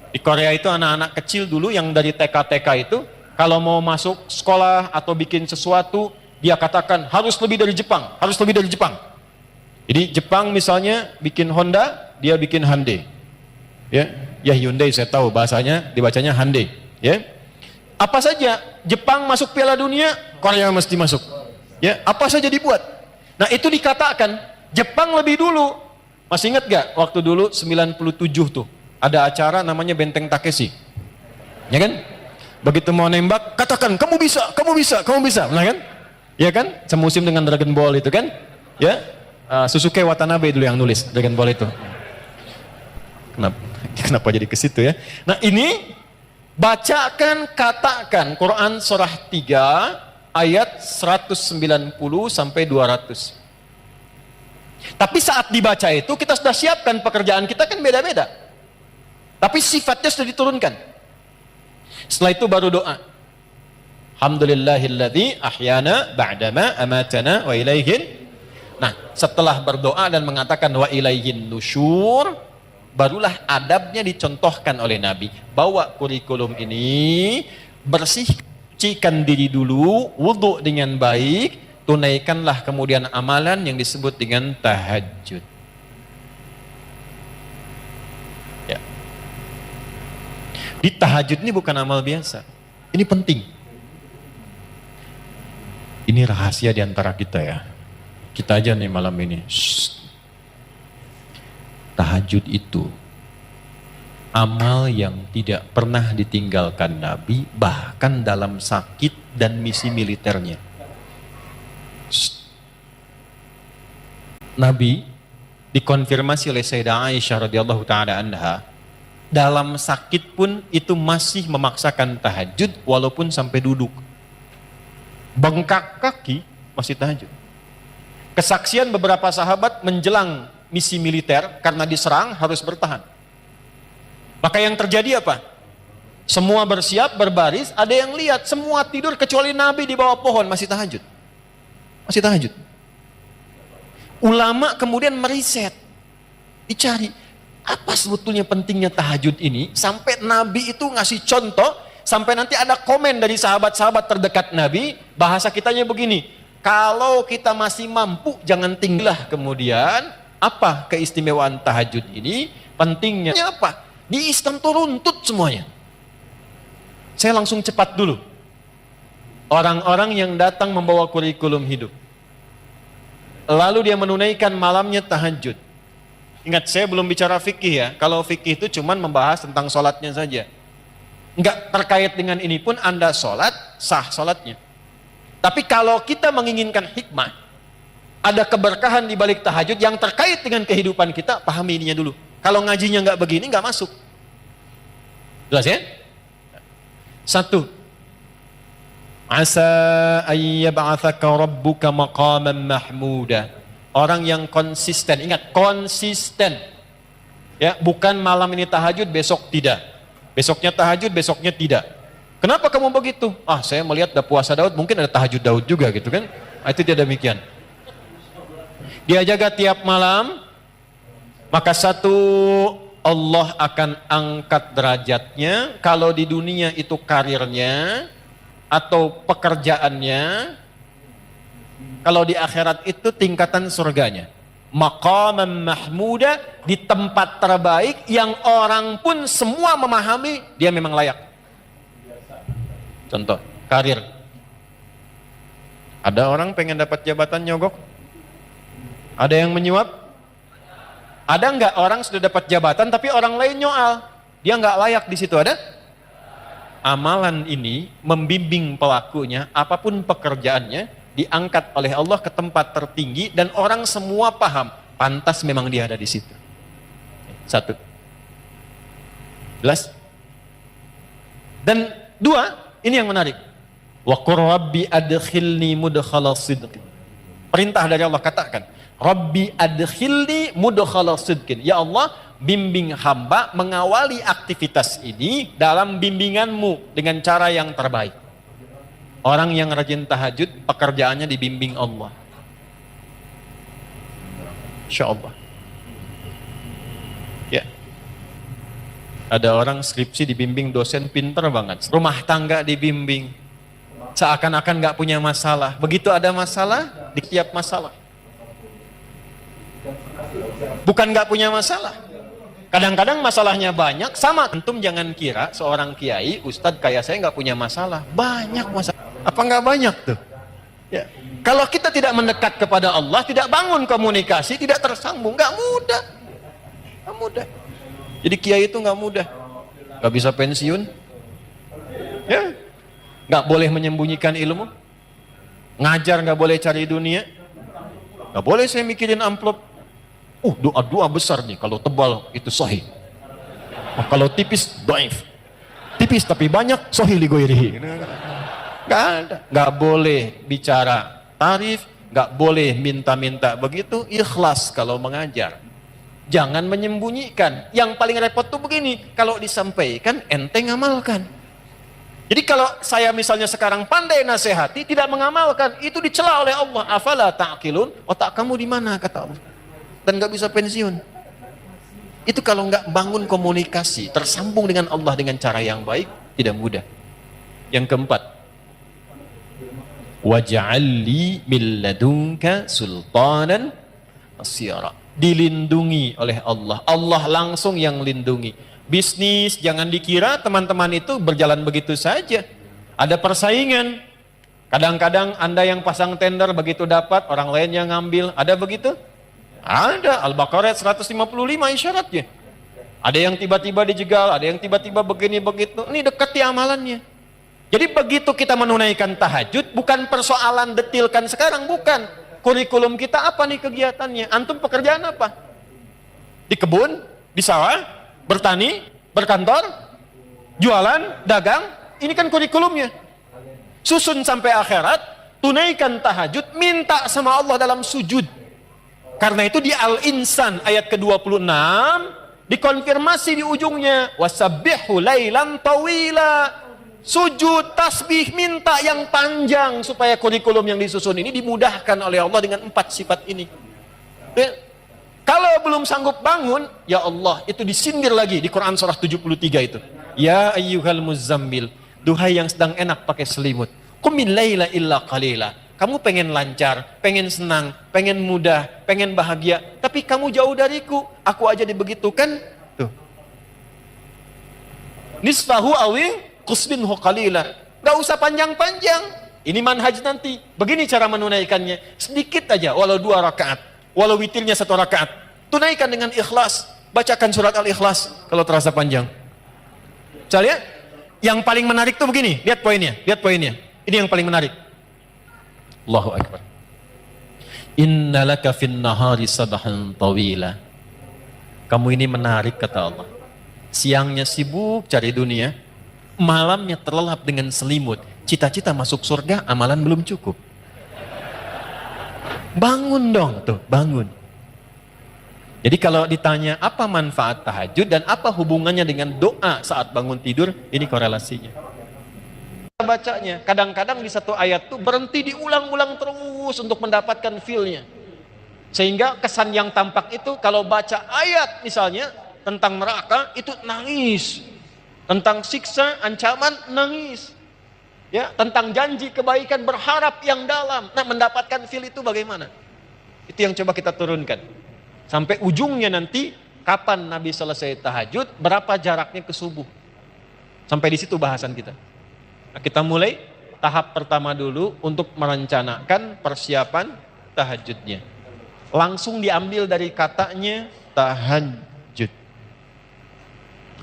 Di Korea itu anak-anak kecil dulu yang dari TK-TK itu, kalau mau masuk sekolah atau bikin sesuatu, dia katakan harus lebih dari Jepang, harus lebih dari Jepang. Jadi Jepang misalnya bikin Honda, dia bikin Hyundai. Ya Hyundai saya tahu bahasanya dibacanya Hyundai. Ya, apa saja Jepang masuk Piala Dunia, Korea mesti masuk. Ya, apa saja dibuat. Nah itu dikatakan Jepang lebih dulu. Masih ingat gak waktu dulu 97 tuh ada acara namanya Benteng Takeshi, ya kan? Begitu mau nembak katakan kamu bisa, kamu bisa, kamu bisa, nah kan? Ya kan? Semusim dengan Dragon Ball itu kan? Ya, Susuke Watanabe dulu yang nulis Dragon Ball itu. Kenapa jadi ke situ ya? Nah ini bacakan, katakan Quran surah 3 ayat 190 sampai 200. Tapi saat dibaca itu kita sudah siapkan pekerjaan kita kan beda-beda. Tapi sifatnya sudah diturunkan. Setelah itu baru doa. Alhamdulillahilladzi ahyana ba'dama amatana wa ilaihin. Nah, setelah berdoa dan mengatakan wa ilaihin nusyur, barulah adabnya dicontohkan oleh Nabi. Bawa kurikulum ini, bersihkan diri dulu, wudhu dengan baik, tunaikanlah kemudian amalan yang disebut dengan tahajud. Ya. Di tahajud ini bukan amal biasa. Ini penting. Ini rahasia di antara kita ya. Kita aja nih malam ini. Tahajud itu amal yang tidak pernah ditinggalkan Nabi, bahkan dalam sakit dan misi militernya. Nabi dikonfirmasi oleh Sayyidah Aisyah radhiyallahu taala anha, dalam sakit pun itu masih memaksakan tahajud walaupun sampai duduk. Bengkak kaki masih tahajud. Kesaksian beberapa sahabat menjelang misi militer karena diserang harus bertahan. Maka yang terjadi apa? Semua bersiap, berbaris, ada yang lihat, semua tidur kecuali Nabi di bawah pohon masih tahajud. Masih tahajud. Ulama kemudian meriset, dicari apa sebetulnya pentingnya tahajud ini sampai Nabi itu ngasih contoh, sampai nanti ada komen dari sahabat-sahabat terdekat Nabi, bahasa kitanya begini, kalau kita masih mampu jangan tinggallah kemudian. Apa keistimewaan tahajud ini? Pentingnya apa? Di Islam itu runtut semuanya. Saya langsung cepat dulu. Orang-orang yang datang membawa kurikulum hidup, lalu dia menunaikan malamnya tahajud. Ingat, saya belum bicara fikih ya. Kalau fikih itu cuma membahas tentang sholatnya saja. Enggak terkait dengan ini pun Anda sholat, sah sholatnya. Tapi kalau kita menginginkan hikmah, ada keberkahan di balik tahajud yang terkait dengan kehidupan kita, pahami ininya dulu. Kalau ngajinya nggak begini, nggak masuk. Jelas ya? 1. Asa ayyab'atsaka rabbuka maqaman mahmuda. Orang yang konsisten, ingat konsisten. Ya, bukan malam ini tahajud, besok tidak. Besoknya tahajud, besoknya tidak. Kenapa kamu begitu? Ah, saya melihat ada puasa Daud, mungkin ada tahajud Daud juga gitu kan? Itu tidak demikian. Dia jaga tiap malam, maka 1, Allah akan angkat derajatnya. Kalau di dunia itu karirnya atau pekerjaannya, kalau di akhirat itu tingkatan surganya. Maqaman mahmuda, di tempat terbaik yang orang pun semua memahami dia memang layak. Contoh, karir. Ada orang pengen dapat jabatan nyogok? Ada yang menyuap? Ada nggak orang sudah dapat jabatan tapi orang lain nyoal? Dia nggak layak di situ, ada? Amalan ini membimbing pelakunya, apapun pekerjaannya, diangkat oleh Allah ke tempat tertinggi dan orang semua paham, pantas memang dia ada di situ. Satu. Jelas? Dan dua, ini yang menarik. Wa qur rabbi adkhilni mudkhala sidqin. Perintah dari Allah, katakan, Rabbi adkhilni mudkhala sidqin. Ya Allah, bimbing hamba mengawali aktivitas ini dalam bimbinganmu dengan cara yang terbaik. Orang yang rajin tahajud, pekerjaannya dibimbing Allah. Insya Allah. Ya. Ada orang skripsi dibimbing dosen pinter banget. Rumah tangga dibimbing. Seakan-akan gak punya masalah. Begitu ada masalah, di tiap masalah. Bukan gak punya masalah. Kadang-kadang masalahnya banyak, sama. Antum jangan kira seorang kiai, ustadz kayak saya gak punya masalah. Banyak masalah. Apa gak banyak tuh? Ya. Kalau kita tidak mendekat kepada Allah, tidak bangun komunikasi, tidak tersambung, gak mudah. Gak mudah. Jadi kiai itu gak mudah. Gak bisa pensiun. Ya. Gak boleh menyembunyikan ilmu. Ngajar gak boleh cari dunia. Gak boleh saya mikirin amplop. Doa-doa besar nih, kalau tebal itu sahih. Kalau tipis, dhaif. Tipis tapi banyak, sahih li ghairihi. Gak ada. Gak boleh bicara tarif, gak boleh minta-minta begitu, ikhlas kalau mengajar. Jangan menyembunyikan. Yang paling repot tuh begini, kalau disampaikan ente ngamalkan. Jadi kalau saya misalnya sekarang pandai nasihati, tidak mengamalkan, itu dicela oleh Allah. Afala ta'qilun? Otak kamu di mana, kata Allah. Dan gak bisa pensiun. Itu kalau gak bangun komunikasi, tersambung dengan Allah dengan cara yang baik, tidak mudah. Yang keempat, waj'alli min ladunka sultanan nasira. Dilindungi oleh Allah. Allah langsung yang lindungi. Bisnis, jangan dikira teman-teman itu berjalan begitu saja. Ada persaingan. Kadang-kadang Anda yang pasang tender begitu dapat, orang lain yang ngambil. Ada begitu? Ada. Al-Baqarah 155 isyaratnya. Ada yang tiba-tiba dijegal, ada yang tiba-tiba begini begitu. Ini dekati amalannya. Jadi begitu kita menunaikan tahajud, bukan persoalan detilkan sekarang, bukan. Kurikulum kita apa nih kegiatannya? Antum pekerjaan apa? Di kebun? Di sawah? Bertani, berkantor, jualan, dagang, ini kan kurikulumnya. Susun sampai akhirat, tunaikan tahajud, minta sama Allah dalam sujud. Karena itu di Al-Insan ayat ke-26 dikonfirmasi di ujungnya, wasabbihu lailan tawila. Sujud, tasbih, minta yang panjang supaya kurikulum yang disusun ini dimudahkan oleh Allah dengan 4 sifat ini. Kalau belum sanggup bangun, ya Allah, itu disindir lagi di Quran surah 73 itu. Ya ayyuhal muzammil, duhai yang sedang enak pakai selimut. Qumil laila illa qalila. Kamu pengen lancar, pengen senang, pengen mudah, pengen bahagia, tapi kamu jauh dariku. Aku aja dibegitukan. Tuh. Nisfahu awi qusbinhu qalila. Gak usah panjang-panjang. Ini manhaj nanti. Begini cara menunaikannya. Sedikit aja, walau 2 rakaat. Walau witirnya 1 rakaat, tunaikan dengan ikhlas, bacakan surat Al-Ikhlas kalau terasa panjang. Saya lihat, yang paling menarik tuh begini, lihat poinnya, ini yang paling menarik. Allahu Akbar. Innalaka fin nahari sabahan tawila. Kamu ini menarik, kata Allah. Siangnya sibuk cari dunia, malamnya terlelap dengan selimut, cita-cita masuk surga, amalan belum cukup. Bangun dong, tuh, bangun. Jadi kalau ditanya apa manfaat tahajud dan apa hubungannya dengan doa saat bangun tidur, ini korelasinya. Bacanya, kadang-kadang di satu ayat tuh berhenti diulang-ulang terus untuk mendapatkan feel-nya. Sehingga kesan yang tampak itu kalau baca ayat misalnya tentang neraka itu nangis. Tentang siksa, ancaman, nangis. Ya, tentang janji kebaikan, berharap yang dalam. Nah, mendapatkan feel itu bagaimana? Itu yang coba kita turunkan. Sampai ujungnya nanti, kapan Nabi selesai tahajud, berapa jaraknya ke subuh. Sampai di situ bahasan kita. Nah, kita mulai tahap pertama dulu untuk merencanakan persiapan tahajudnya. Langsung diambil dari katanya, tahajud.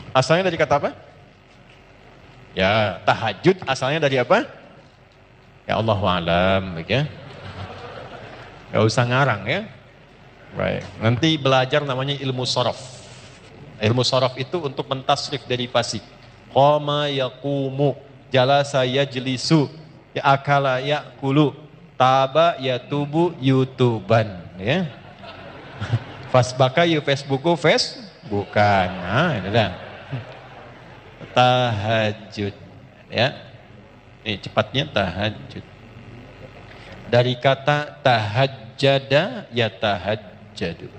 Asalnya dari kata apa? Ya, tahajud asalnya dari apa? Ya Allahu a'lam, ya. Gak usah ngarang ya. Baik, nanti belajar namanya ilmu sorof. Ilmu sorof itu untuk mentasrif derivasi. Qama yaqumu, jalasa yajlisu, ya akala yakulu, taba yatubu yutuban, ya. Fasbaka yu Facebooku bukan. Nah, itu dah. Tahajud, ya. Ini cepatnya tahajud. Dari kata tahajjada ya tahajjadu.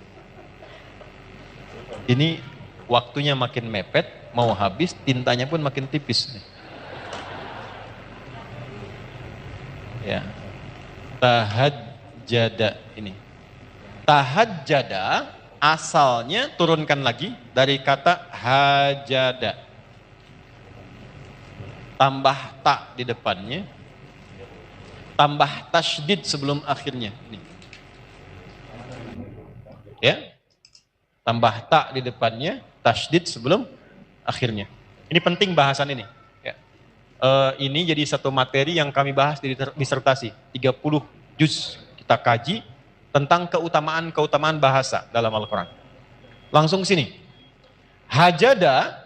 Ini waktunya makin mepet, mau habis, tintanya pun makin tipis. Ya. Tahajjada ini. Tahajjada asalnya turunkan lagi dari kata hajada. Tambah ta di depannya. Tambah tasydid sebelum akhirnya. Ini. Ya. Tambah ta di depannya, tasydid sebelum akhirnya. Ini penting bahasan ini. Ya. Ini jadi satu materi yang kami bahas di disertasi. 30 juz kita kaji tentang keutamaan-keutamaan bahasa dalam Al-Quran. Langsung sini. Hajada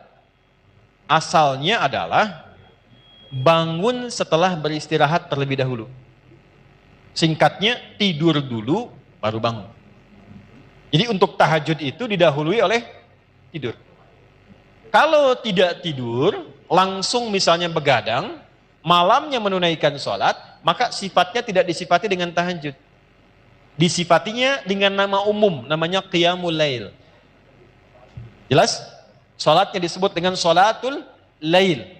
asalnya adalah bangun setelah beristirahat terlebih dahulu. Singkatnya, tidur dulu baru bangun. Jadi untuk tahajud itu didahului oleh tidur. Kalau tidak tidur, langsung misalnya begadang, malamnya menunaikan sholat, maka sifatnya tidak disifati dengan tahajud. Disifatinya dengan nama umum, namanya qiyamul lail. Jelas? Sholatnya disebut dengan sholatul lail.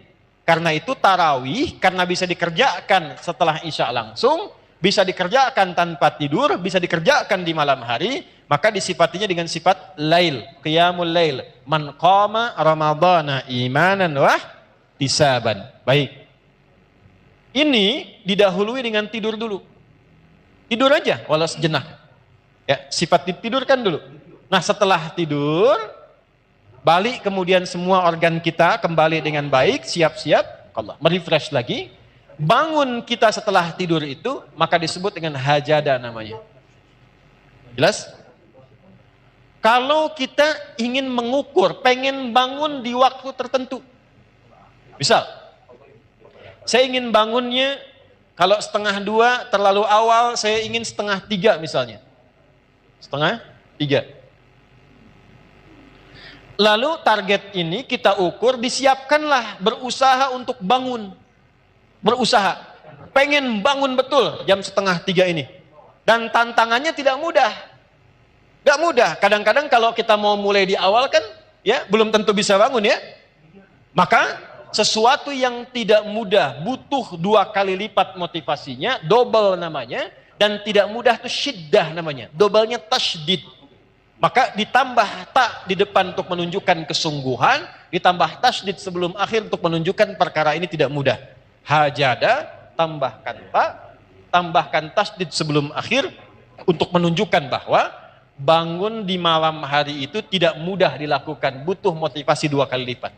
Karena itu tarawih, karena bisa dikerjakan setelah isya langsung, bisa dikerjakan tanpa tidur, bisa dikerjakan di malam hari, maka disifatinya dengan sifat lail, qiyamul lail. Man qama ramadhana imanan wah tisaban. Baik. Ini didahului dengan tidur dulu. Tidur aja walau sejenak. Ya, sifat ditidurkan dulu. Nah, setelah tidur, balik kemudian semua organ kita kembali dengan baik, siap-siap, Allah merefresh lagi. Bangun kita setelah tidur itu, maka disebut dengan hajada namanya. Jelas? Kalau kita ingin mengukur, pengen bangun di waktu tertentu. Misal, saya ingin bangunnya, kalau 1:30 terlalu awal, saya ingin 2:30 misalnya. 2:30. Lalu target ini kita ukur, disiapkanlah, berusaha untuk bangun. Berusaha. Pengen bangun betul jam 2:30 ini. Dan tantangannya tidak mudah. Gak mudah. Kadang-kadang kalau kita mau mulai di awal kan, ya belum tentu bisa bangun ya. Maka sesuatu yang tidak mudah butuh 2 kali lipat motivasinya, double namanya, dan tidak mudah itu syiddah namanya, doublenya tasydid. Maka ditambah ta di depan untuk menunjukkan kesungguhan, ditambah tasydid sebelum akhir untuk menunjukkan perkara ini tidak mudah. Hajada, tambahkan ta, tambahkan tasydid sebelum akhir untuk menunjukkan bahwa bangun di malam hari itu tidak mudah dilakukan, butuh motivasi 2 kali lipat.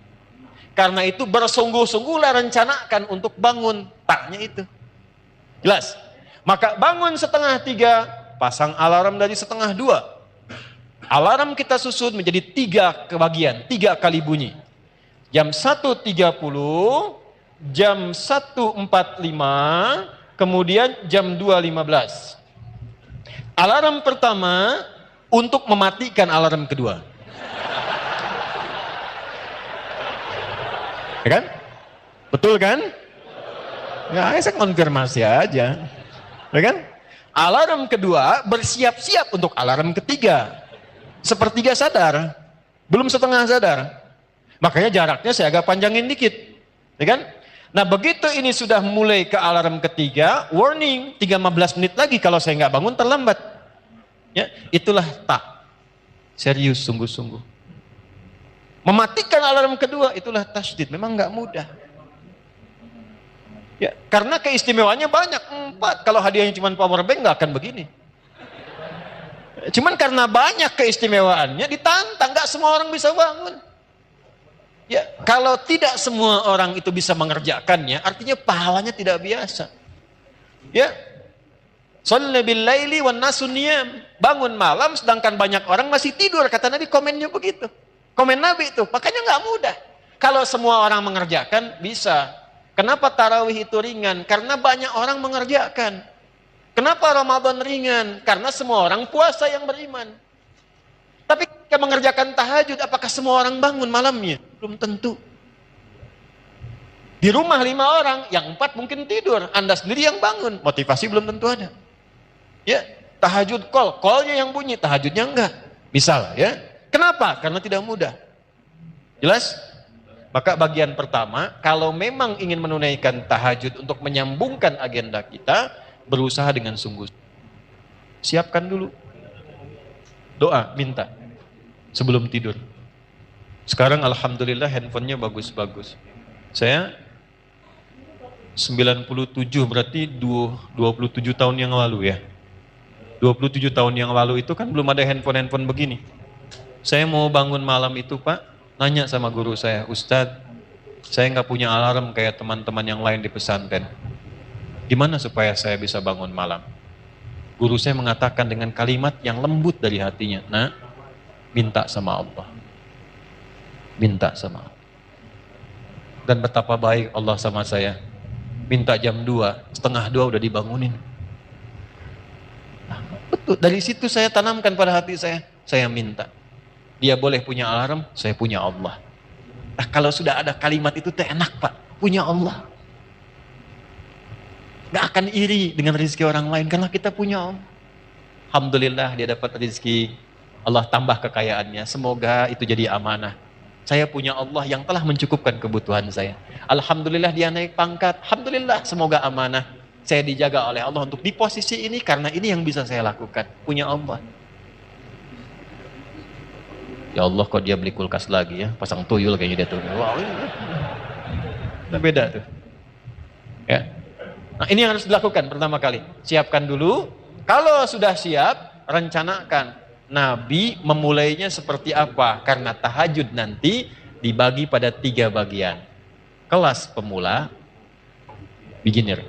Karena itu bersungguh-sungguhlah rencanakan untuk bangun, taknya itu. Jelas? Maka bangun 2:30, pasang alarm dari 1:30. Alarm kita susun menjadi 3 kebagian, 3 kali bunyi. Jam 1:30, jam 1:45, kemudian jam 2:15. Alarm pertama untuk mematikan alarm kedua. Ya kan? Betul kan? Ya, saya konfirmasi aja. Ya kan? Alarm kedua bersiap-siap untuk alarm ketiga. 1/3 sadar, belum 1/2 sadar. Makanya jaraknya saya agak panjangin dikit. Ya kan? Nah, begitu ini sudah mulai ke alarm ketiga, warning, 15 menit lagi kalau saya nggak bangun terlambat. Ya, itulah tak. Serius, sungguh-sungguh. Mematikan alarm kedua, itulah tasydid. Memang nggak mudah. Ya, karena keistimewaannya banyak. 4. Kalau hadiahnya cuma power bank nggak akan begini. Cuman karena banyak keistimewaannya ditantang, nggak semua orang bisa bangun. Ya, kalau tidak semua orang itu bisa mengerjakannya, artinya pahalanya tidak biasa. Ya, sholli bil laili wan nasu niyam. Bangun malam sedangkan banyak orang masih tidur, kata Nabi, komennya begitu. Komen Nabi itu, makanya nggak mudah. Kalau semua orang mengerjakan bisa. Kenapa tarawih itu ringan? Karena banyak orang mengerjakan. Kenapa Ramadan ringan? Karena semua orang puasa yang beriman. Tapi ketika mengerjakan tahajud, apakah semua orang bangun malamnya? Belum tentu. Di rumah 5 orang, yang 4 mungkin tidur. Anda sendiri yang bangun, motivasi belum tentu ada. Ya, tahajud call-nya yang bunyi, tahajudnya enggak. Misal ya. Kenapa? Karena tidak mudah. Jelas? Maka bagian pertama, kalau memang ingin menunaikan tahajud untuk menyambungkan agenda kita, berusaha dengan sungguh. Siapkan dulu. Doa, minta. Sebelum tidur. Sekarang alhamdulillah handphonenya bagus-bagus. Saya 97 berarti 27 tahun yang lalu ya. 27 tahun yang lalu itu kan belum ada handphone-handphone begini. Saya mau bangun malam itu Pak, nanya sama guru saya, Ustadz, saya nggak punya alarm kayak teman-teman yang lain di pesantren. Gimana supaya saya bisa bangun malam? Guru saya mengatakan dengan kalimat yang lembut dari hatinya, nah, minta sama Allah. Minta sama Allah. Dan betapa baik Allah sama saya. Minta jam 2, setengah 2 udah dibangunin. Nah, betul, dari situ saya tanamkan pada hati saya minta. Dia boleh punya alarm, saya punya Allah. Nah, kalau sudah ada kalimat itu enak Pak, punya Allah. Gak akan iri dengan rezeki orang lain karena kita punya Allah. Alhamdulillah dia dapat rezeki, Allah tambah kekayaannya. Semoga itu jadi amanah. Saya punya Allah yang telah mencukupkan kebutuhan saya. Alhamdulillah dia naik pangkat. Alhamdulillah, semoga amanah. Saya dijaga oleh Allah untuk di posisi ini karena ini yang bisa saya lakukan. Punya Allah. Ya Allah, kok dia beli kulkas lagi ya? Pasang tuyul kayaknya dia tuh. Wow, nah, beda tuh. Ya. Nah, ini yang harus dilakukan pertama kali. Siapkan dulu. Kalau sudah siap, rencanakan. Nabi memulainya seperti apa? Karena tahajud nanti dibagi pada 3 bagian. Kelas pemula, beginner,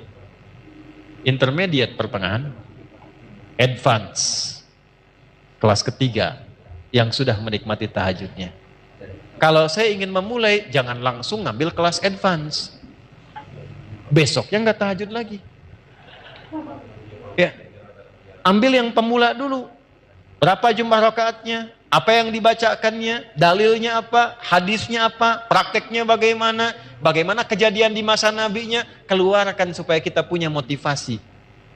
intermediate pertengahan, advance, kelas ketiga yang sudah menikmati tahajudnya. Kalau saya ingin memulai, jangan langsung ngambil kelas advance. Besoknya nggak tahajud lagi. Ya, ambil yang pemula dulu. Berapa jumlah rakaatnya? Apa yang dibacakannya? Dalilnya apa? Hadisnya apa? Prakteknya bagaimana? Bagaimana kejadian di masa nabinya? Keluarkan supaya kita punya motivasi.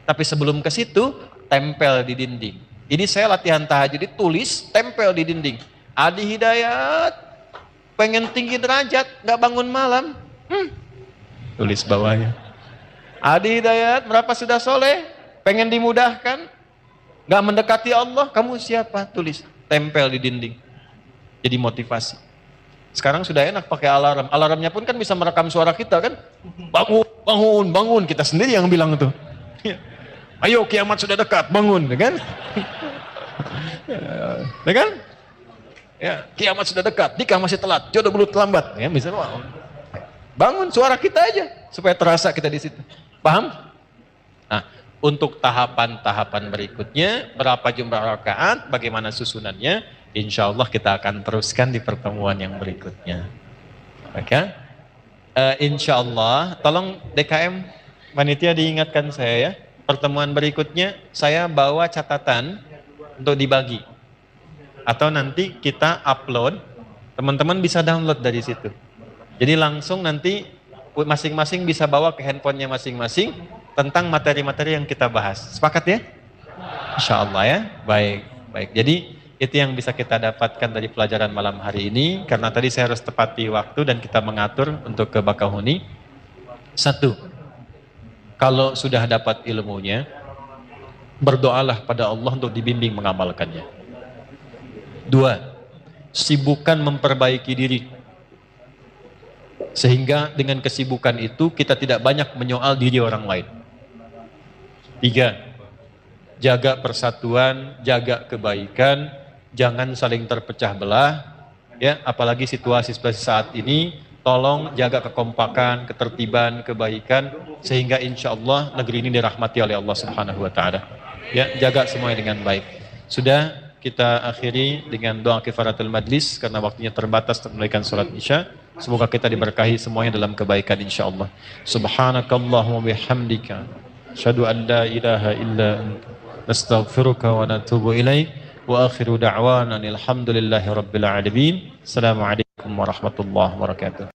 Tapi sebelum ke situ, tempel di dinding. Ini saya latihan tahajud, ditulis, tempel di dinding. Adi Hidayat, pengen tinggi derajat, gak bangun malam. Tulis bawahnya. Adi Hidayat, berapa sudah soleh? Pengen dimudahkan? Gak mendekati Allah, kamu siapa? Tulis, tempel di dinding. Jadi motivasi. Sekarang sudah enak pakai alarm. Alarmnya pun kan bisa merekam suara kita kan. Bangun, bangun, bangun. Kita sendiri yang bilang itu. Ayo kiamat sudah dekat, bangun, ya kan? Ya kan? Ya, kiamat sudah dekat, nikah masih telat, jodoh belum terlambat. Ya, misalnya, wow. Bangun suara kita aja supaya terasa kita di situ. Paham? Nah, untuk tahapan-tahapan berikutnya, berapa jumlah rakaat, bagaimana susunannya, insya Allah kita akan teruskan di pertemuan yang berikutnya. Oke? Insya Allah, tolong DKM panitia diingatkan saya ya, pertemuan berikutnya saya bawa catatan untuk dibagi. Atau nanti kita upload, teman-teman bisa download dari situ. Jadi langsung nanti masing-masing bisa bawa ke handphonenya masing-masing tentang materi-materi yang kita bahas. Sepakat ya? Insya Allah ya. Baik, baik. Jadi itu yang bisa kita dapatkan dari pelajaran malam hari ini. Karena tadi saya harus tepati waktu dan kita mengatur untuk ke Bakahuni. 1. Kalau sudah dapat ilmunya, berdoalah pada Allah untuk dibimbing mengamalkannya. 2. Sibukkan memperbaiki diri. Sehingga dengan kesibukan itu kita tidak banyak menyoal diri orang lain. 3.
jaga persatuan, jaga kebaikan, jangan saling terpecah belah, ya, apalagi situasi seperti saat ini. Tolong jaga kekompakan, ketertiban, kebaikan, sehingga insya Allah negeri ini dirahmati oleh Allah Subhanahu Wa Taala. Ya, jaga semuanya dengan baik. Sudah, kita akhiri dengan doa kifaratul majlis karena waktunya terbatas untuk menunaikan salat Isya. Semoga kita diberkahi semuanya dalam kebaikan insya Allah. Subhanakallahumma bihamdika, asyhadu an la ilaha illa anta, nastaghfiruka wa natubu ilaik. Wa akhiru da'wana alhamdulillahi rabbil alamin. Assalamualaikum warahmatullahi wabarakatuh.